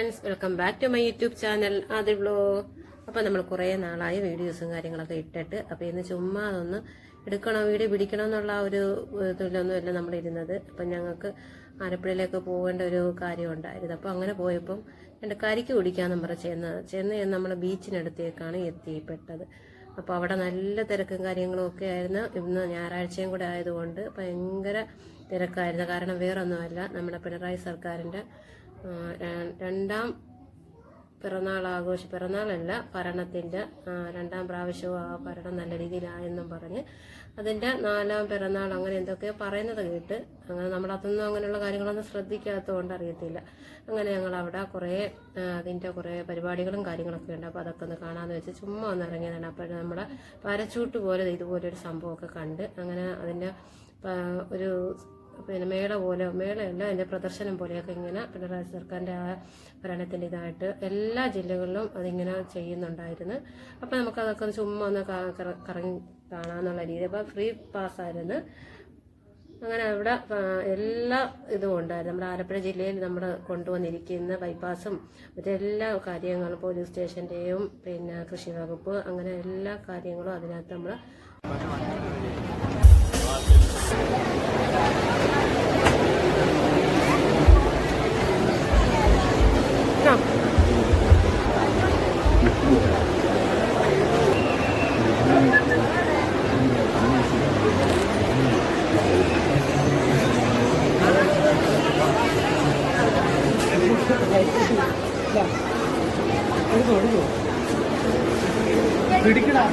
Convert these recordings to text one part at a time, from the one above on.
Friends, welcome back to my YouTube channel Adil vlog. അപ്പോൾ നമ്മൾ കുറേ നാളായി വീഡിയോസും കാര്യങ്ങളൊക്കെ ഇട്ടിട്ട്, അപ്പോൾ ഇന്ന് ചുമ്മാ അതൊന്ന് എടുക്കണോ വീഡിയോ പിടിക്കണം എന്നുള്ള ഒരു ഇതിലൊന്നുമല്ല നമ്മളിരുന്നത്. അപ്പം ഞങ്ങൾക്ക് ആലപ്പുഴയിലേക്ക് പോകേണ്ട ഒരു കാര്യം ഉണ്ടായിരുന്നു. അപ്പോൾ അങ്ങനെ പോയപ്പം എൻ്റെ കരിക്ക് കുടിക്കാമെന്ന് പറഞ്ഞ് ചെന്ന് നമ്മൾ ബീച്ചിനടുത്തേക്കാണ് എത്തിപ്പെട്ടത്. അപ്പോൾ അവിടെ നല്ല തിരക്കും കാര്യങ്ങളും ഒക്കെ ആയിരുന്നു. ഇന്ന് ഞായറാഴ്ചയും കൂടെ ആയതുകൊണ്ട് ഭയങ്കര തിരക്കായിരുന്നു. കാരണം വേറൊന്നുമല്ല, നമ്മുടെ പിണറായി സർക്കാരിൻ്റെ രണ്ടാം പിറന്നാളല്ല, ഭരണത്തിൻ്റെ രണ്ടാം പ്രാവശ്യവും ആ ഭരണം നല്ല രീതിയിലായെന്നും പറഞ്ഞ് അതിൻ്റെ 4ാം പിറന്നാൾ അങ്ങനെ എന്തൊക്കെയോ പറയുന്നത് കേട്ട്. അങ്ങനെ നമ്മളതൊന്നും അങ്ങനെയുള്ള കാര്യങ്ങളൊന്നും ശ്രദ്ധിക്കാത്തതുകൊണ്ട് അറിയത്തില്ല. അങ്ങനെ ഞങ്ങൾ അവിടെ അതിൻ്റെ കുറേ പരിപാടികളും കാര്യങ്ങളൊക്കെ ഉണ്ട്. അപ്പോൾ അതൊക്കെ ഒന്ന് കാണാമെന്ന് വെച്ച് ചുമ്മാ ഒന്ന് ഇറങ്ങിയതാണ്. അപ്പോൾ നമ്മുടെ പാരച്ചൂട്ട് പോലെ ഇതുപോലൊരു സംഭവമൊക്കെ കണ്ട് അങ്ങനെ അതിൻ്റെ ഒരു മേളയല്ല അതിൻ്റെ പ്രദർശനം പോലെയൊക്കെ ഇങ്ങനെ പിണറായി സർക്കാരിൻ്റെ ആ ഭരണത്തിൻ്റെ ഇതായിട്ട് എല്ലാ ജില്ലകളിലും അതിങ്ങനെ ചെയ്യുന്നുണ്ടായിരുന്നു. അപ്പം നമുക്കതൊക്കെ ചുമ്മാ ഒന്ന് കറങ്ങി കാണാമെന്നുള്ള രീതി. അപ്പം ഫ്രീ പാസ്സായിരുന്നു. അങ്ങനെ അവിടെ എല്ലാ ഇതും ഉണ്ടായിരുന്നു. നമ്മുടെ ആലപ്പുഴ ജില്ലയിൽ നമ്മൾ കൊണ്ടുവന്നിരിക്കുന്ന ബൈപ്പാസും മറ്റെല്ലാ കാര്യങ്ങളും, പോലീസ് സ്റ്റേഷൻ്റെയും പിന്നെ കൃഷി വകുപ്പ്, അങ്ങനെ എല്ലാ കാര്യങ്ങളും അതിനകത്ത് നമ്മൾ പിടിക്കടാ.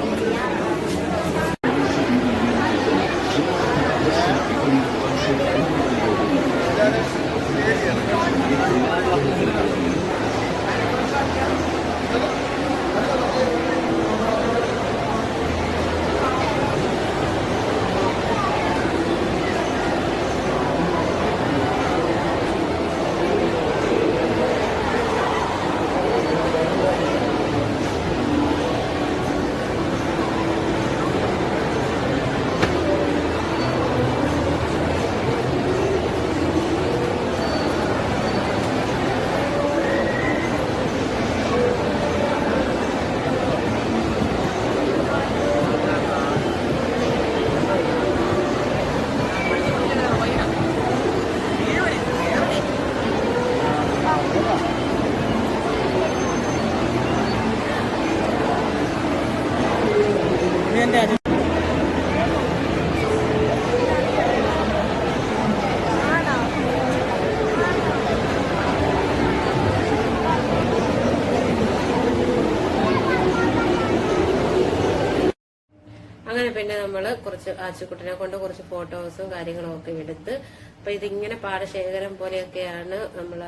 അങ്ങനെ പിന്നെ നമ്മൾ കുറച്ച് ആച്ചുക്കുട്ടനെ കൊണ്ട് കുറച്ച് ഫോട്ടോസും കാര്യങ്ങളും ഒക്കെ എടുത്ത്. അപ്പൊ ഇതിങ്ങനെ പാടശേഖരം പോലെയൊക്കെയാണ് നമ്മൾ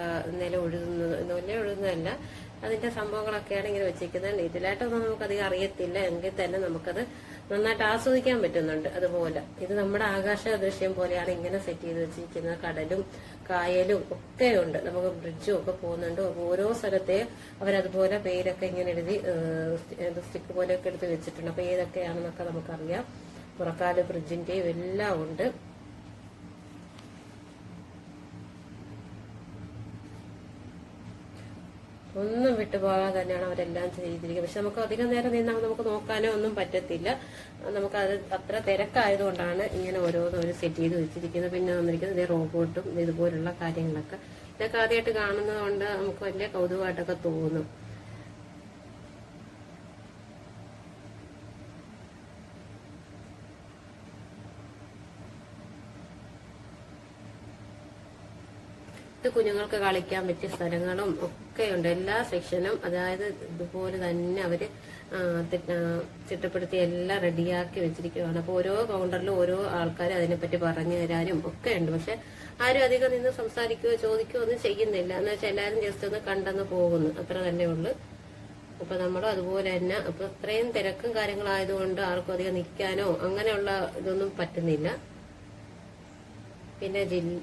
നില ഒഴുകുന്നതല്ല, അതിന്റെ സംഭവങ്ങളൊക്കെയാണ് ഇങ്ങനെ വെച്ചിരിക്കുന്നത്. ഡീറ്റെയിലായിട്ടൊന്നും നമുക്കധികം അറിയത്തില്ല, എങ്കിൽ തന്നെ നമുക്കത് നന്നായിട്ട് ആസ്വദിക്കാൻ പറ്റുന്നുണ്ട്. അതുപോലെ ഇത് നമ്മുടെ ആകാശ ദൃശ്യം പോലെയാണ് ഇങ്ങനെ സെറ്റ് ചെയ്ത് വെച്ചിരിക്കുന്നത്. കടലും കായലും ഒക്കെ ഉണ്ട്, നമുക്ക് ബ്രിഡ്ജും ഒക്കെ പോകുന്നുണ്ട്. ഓരോ സ്ഥലത്തെ അവരതുപോലെ പേരൊക്കെ ഇങ്ങനെ എഴുതി സ്റ്റിക്ക് പോലെയൊക്കെ എടുത്ത് വെച്ചിട്ടുണ്ട്. അപ്പൊ ഏതൊക്കെയാണെന്നൊക്കെ നമുക്കറിയാം. പുറക്കാട് ബ്രിഡ്ജിന്റെയും എല്ലാം ഉണ്ട്. ഒന്നും വിട്ടുപോകാതെ തന്നെയാണ് അവരെല്ലാം ചെയ്തിരിക്കുന്നത്. പക്ഷെ നമുക്ക് അധികം നേരം നിന്നാൽ നമുക്ക് നോക്കാനോ ഒന്നും പറ്റത്തില്ല. നമുക്കത് അത്ര തിരക്കായതുകൊണ്ടാണ് ഇങ്ങനെ ഓരോന്ന് സെറ്റ് ചെയ്ത് വെച്ചിരിക്കുന്നത്. പിന്നെ വന്നിരിക്കുന്നത് റോബോട്ടും ഇതുപോലുള്ള കാര്യങ്ങളൊക്കെ ഇതൊക്കെ ആദ്യമായിട്ട് കാണുന്നത് കൊണ്ട് നമുക്ക് വലിയ കൗതുകമായിട്ടൊക്കെ തോന്നും. ഇത് കുഞ്ഞുങ്ങൾക്ക് കളിക്കാൻ പറ്റിയ സ്ഥലങ്ങളും ഒക്കെ ഉണ്ട്, എല്ലാ സെക്ഷനും. അതായത് ഇതുപോലെ തന്നെ അവര് ചിട്ടപ്പെടുത്തി എല്ലാം റെഡിയാക്കി വെച്ചിരിക്കുകയാണ്. അപ്പൊ ഓരോ കൗണ്ടറിലും ഓരോ ആൾക്കാർ അതിനെപ്പറ്റി പറഞ്ഞു തരാനും ഒക്കെ ഉണ്ട്. പക്ഷെ ആരും അധികം നിന്ന് സംസാരിക്കുകയോ ചോദിക്കുകയോ ഒന്നും ചെയ്യുന്നില്ല. എന്ന് വെച്ചാൽ എല്ലാവരും ജസ്റ്റ് ഒന്ന് കണ്ടെന്ന് പോകുന്നു, അത്ര തന്നെ ഉള്ളു. അപ്പൊ നമ്മളും അതുപോലെ തന്നെ. അപ്പൊ ഇത്രയും തിരക്കും കാര്യങ്ങളായതുകൊണ്ട് ആർക്കും അധികം നിൽക്കാനോ അങ്ങനെയുള്ള ഇതൊന്നും പറ്റുന്നില്ല. പിന്നെ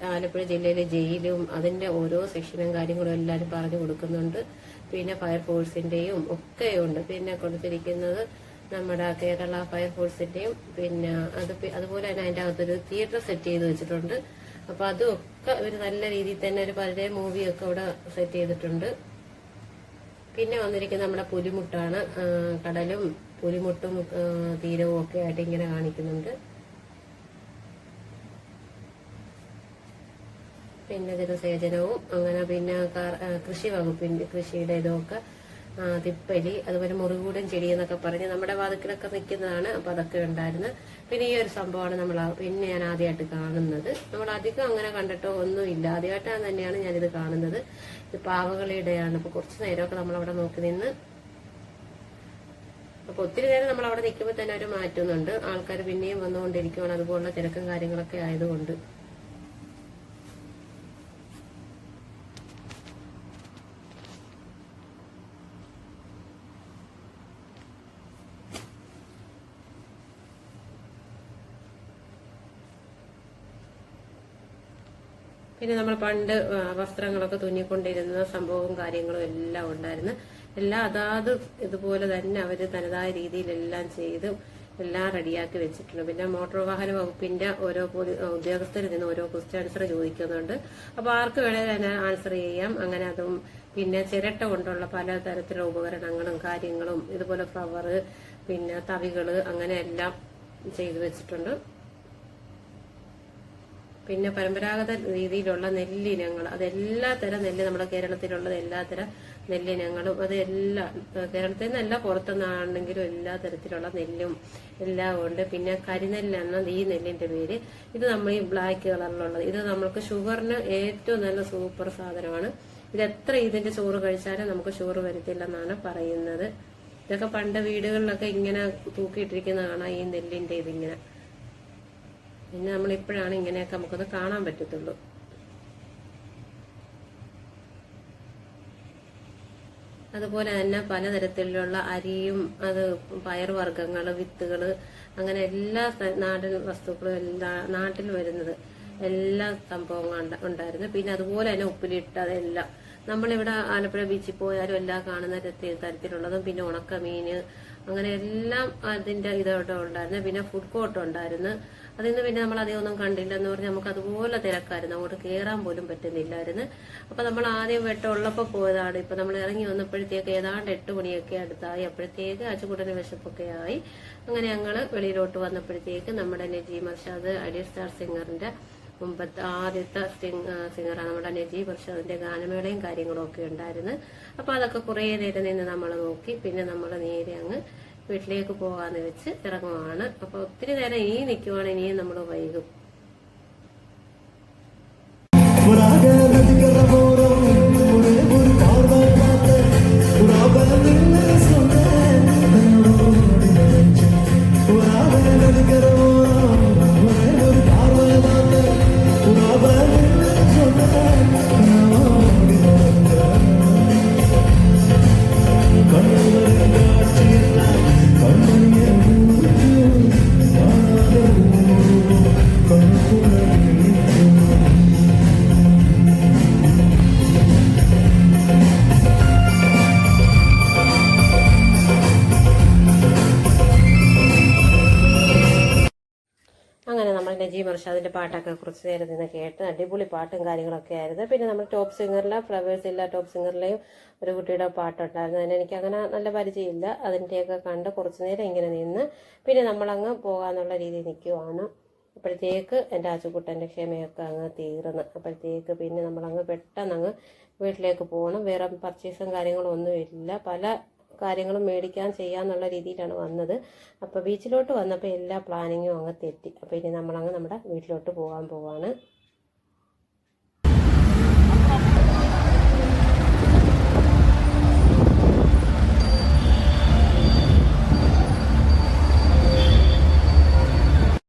ആലപ്പുഴ ജില്ലയിലെ ജയിലും അതിന്റെ ഓരോ സെക്ഷനും കാര്യങ്ങളും എല്ലാവരും പറഞ്ഞു കൊടുക്കുന്നുണ്ട്. പിന്നെ ഫയർഫോഴ്സിന്റെയും ഒക്കെ ഉണ്ട്. പിന്നെ കൊടുത്തിരിക്കുന്നത് നമ്മുടെ കേരള ഫയർഫോഴ്സിന്റെയും പിന്നെ അതുപോലെ തന്നെ അതിന്റെ അകത്തൊരു തിയേറ്റർ സെറ്റ് ചെയ്ത് വെച്ചിട്ടുണ്ട്. അപ്പൊ അതൊക്കെ ഒരു നല്ല രീതിയിൽ തന്നെ ഒരു പഴയ മൂവിയൊക്കെ അവിടെ സെറ്റ് ചെയ്തിട്ടുണ്ട്. പിന്നെ വന്നിരിക്കുന്നത് നമ്മുടെ പുലിമുട്ടാണ്. കടലും പുലിമുട്ടും തീരവും ഒക്കെ ആയിട്ട് ഇങ്ങനെ കാണിക്കുന്നുണ്ട്. പിന്നെ ജലസേചനവും അങ്ങനെ പിന്നെ കൃഷി വകുപ്പിന്റെ കൃഷിയുടെ ഇതൊക്കെ തിപ്പലി, അതുപോലെ മുറികൂടൻ ചെടി എന്നൊക്കെ പറഞ്ഞ് നമ്മുടെ വാതിക്കലൊക്കെ നിൽക്കുന്നതാണ്. അപ്പൊ അതൊക്കെ ഉണ്ടായിരുന്നു. പിന്നെ ഈ ഒരു സംഭവമാണ് പിന്നെ ഞാൻ ആദ്യമായിട്ട് കാണുന്നത്. നമ്മൾ അധികം അങ്ങനെ കണ്ടിട്ടോ ഒന്നുമില്ല, ആദ്യമായിട്ടാണ് തന്നെയാണ് ഞാനിത് കാണുന്നത്. ഇത് പാവകളിയുടെയാണ്. അപ്പൊ കുറച്ചു നേരമൊക്കെ നമ്മളവിടെ നോക്കി നിന്ന്, അപ്പൊ ഒത്തിരി നേരം നമ്മൾ അവിടെ നിൽക്കുമ്പോൾ തന്നെ അവർ മാറ്റുന്നുണ്ട്. ആൾക്കാർ പിന്നെയും വന്നുകൊണ്ടിരിക്കുകയാണ്, അതുപോലുള്ള തിരക്കും കാര്യങ്ങളൊക്കെ ആയതുകൊണ്ട്. പിന്നെ നമ്മൾ പണ്ട് വസ്ത്രങ്ങളൊക്കെ തുന്നിക്കൊണ്ടിരുന്ന സംഭവവും കാര്യങ്ങളും എല്ലാം ഉണ്ടായിരുന്നു. എല്ലാം അതാത് ഇതുപോലെ തന്നെ അവര് തനതായ രീതിയിലെല്ലാം ചെയ്ത് എല്ലാം റെഡിയാക്കി വെച്ചിട്ടുണ്ട്. പിന്നെ മോട്ടോർ വാഹന വകുപ്പിന്റെ ഓരോ ഉദ്യോഗസ്ഥരിൽ നിന്ന് ഓരോ ക്വസ്റ്റ്യൻ ആൻസർ ചോദിക്കുന്നുണ്ട്. അപ്പൊ ആർക്ക് വേണേലും തന്നെ ആൻസർ ചെയ്യാം. അങ്ങനെ അതും പിന്നെ ചിരട്ട കൊണ്ടുള്ള പല തരത്തിലുള്ള ഉപകരണങ്ങളും കാര്യങ്ങളും, ഇതുപോലെ ഫ്ലവർ, പിന്നെ തവികള്, അങ്ങനെ എല്ലാം ചെയ്തു വെച്ചിട്ടുണ്ട്. പിന്നെ പരമ്പരാഗത രീതിയിലുള്ള നെല്ലിനങ്ങൾ, അതെല്ലാ തരം നെല്ല്, നമ്മുടെ കേരളത്തിലുള്ളത് എല്ലാത്തരം നെല്ലിനങ്ങളും, അത് കേരളത്തിൽ നിന്നല്ല പുറത്തുനിന്നാണെങ്കിലും എല്ലാ തരത്തിലുള്ള നെല്ലും എല്ലാം ഉണ്ട്. പിന്നെ കരിനെല്ലാണ് ഈ നെല്ലിന്റെ പേര്. ഇത് നമ്മൾ ഈ ബ്ലാക്ക് കളറിലുള്ളത്, ഇത് നമ്മൾക്ക് ഷുഗറിന് ഏറ്റവും നല്ല സൂപ്പർ സാധനമാണ്. ഇത് എത്ര ഇതിന്റെ ചോറ് കഴിച്ചാലും നമുക്ക് ഷുഗർ വരത്തില്ലെന്നാണ് പറയുന്നത്. ഇതൊക്കെ പണ്ട് വീടുകളിലൊക്കെ ഇങ്ങനെ തൂക്കിയിട്ടിരിക്കുന്ന കാണാം, ഈ നെല്ലിന്റെ ഇതിങ്ങനെ. പിന്നെ നമ്മളിപ്പോഴാണ് ഇങ്ങനെയൊക്കെ നമുക്കത് കാണാൻ പറ്റത്തുള്ളൂ. അതുപോലെ തന്നെ പലതരത്തിലുള്ള അരിയും, അത് പയറുവർഗ്ഗങ്ങള്, വിത്തുകള്, അങ്ങനെ എല്ലാ നാടൻ വസ്തുക്കളും, എല്ലാ നാട്ടിൽ വരുന്നത് എല്ലാ സംഭവങ്ങളും ഉണ്ടായിരുന്നു. പിന്നെ അതുപോലെ തന്നെ ഉപ്പിലിട്ട് അതെല്ലാം നമ്മളിവിടെ ആലപ്പുഴ ബീച്ചിൽ പോയാലും എല്ലാം കാണുന്ന തരത്തിലുള്ളതും, പിന്നെ ഉണക്കമീന്, അങ്ങനെ എല്ലാം അതിന്റെ ഇതോടെ ഉണ്ടായിരുന്നു. പിന്നെ ഫുഡ് കോർട്ട് ഉണ്ടായിരുന്നു. അതിന്ന് പിന്നെ നമ്മൾ അധികമൊന്നും കണ്ടില്ലെന്ന് പറഞ്ഞാൽ നമുക്ക് അതുപോലെ തിരക്കായിരുന്നു, അങ്ങോട്ട് കയറാൻ പോലും പറ്റുന്നില്ലായിരുന്നു. അപ്പൊ നമ്മൾ ആദ്യം വെട്ടമുള്ളപ്പോൾ പോയതാണ്. ഇപ്പൊ നമ്മൾ ഇറങ്ങി വന്നപ്പോഴത്തേക്ക് ഏതാണ്ട് 8 മണിയൊക്കെ അടുത്തായി. അപ്പോഴത്തേക്ക് അച്ചുകൂട്ടന് വിശപ്പൊക്കെ ആയി. അങ്ങനെ ഞങ്ങൾ വെളിയിലോട്ട് വന്നപ്പോഴത്തേക്ക് നമ്മുടെ നജീം അർഷാദ് ഐഡിയൽ സ്റ്റാർ സിംഗറിന്റെ മുമ്പത്തെ ആദ്യത്തെ സിംഗറാണ് നമ്മുടെ നജീബ് അർഷാദിന്റെ ഗാനമേളയും കാര്യങ്ങളും ഒക്കെ ഉണ്ടായിരുന്നു. അപ്പൊ അതൊക്കെ കുറെ നേരം നിന്ന് നമ്മൾ നോക്കി. പിന്നെ നമ്മൾ നേരെ അങ്ങ് വീട്ടിലേക്ക് പോകാന്ന് വെച്ച് ഇറങ്ങുവാണ്. അപ്പൊ ഒത്തിരി നേരം ഇനി നിൽക്കുവാണ്, ഇനിയും നമ്മൾ വൈകും. അങ്ങനെ നമ്മൾ നജീം അർഷാദിന്റെ പാട്ടൊക്കെ കുറച്ച് നേരം നിന്ന് കേട്ട് അടിപൊളി പാട്ടും കാര്യങ്ങളൊക്കെ ആയിരുന്നു. പിന്നെ നമ്മൾ ടോപ്പ് സിംഗറിലെ ഫ്ലവേഴ്സ് ഇല്ല ടോപ്പ് സിംഗറിലെയും ഒരു കുട്ടിയുടെ പാട്ടുണ്ടായിരുന്നു. അതിന് എനിക്ക് അങ്ങനെ നല്ല പരിചയമില്ല. അതിൻ്റെയൊക്കെ കണ്ട് കുറച്ച് നേരം ഇങ്ങനെ നിന്ന് പിന്നെ നമ്മളങ്ങ് പോകാന്നുള്ള രീതിയിൽ നിൽക്കുവാണ്. അപ്പോഴത്തേക്ക് എൻ്റെ ആച്ചുകുട്ടൻ്റെ ക്ഷമയൊക്കെ അങ്ങ് തീർന്ന്. അപ്പോഴത്തേക്ക് പിന്നെ നമ്മളങ്ങ് പെട്ടെന്ന് അങ്ങ് വീട്ടിലേക്ക് പോകണം. വേറെ പർച്ചേസും കാര്യങ്ങളും ഒന്നുമില്ല. പല കാര്യങ്ങളും മേടിക്കാൻ ചെയ്യാന്നുള്ള രീതിയിലാണ് വന്നത്. അപ്പോൾ ബീച്ചിലോട്ട് വന്നപ്പോൾ എല്ലാ പ്ലാനിങ്ങും അങ്ങ് തെറ്റി. അപ്പോൾ ഇനി നമ്മളങ്ങ് നമ്മുടെ വീട്ടിലോട്ട് പോകാൻ പോവാണ്.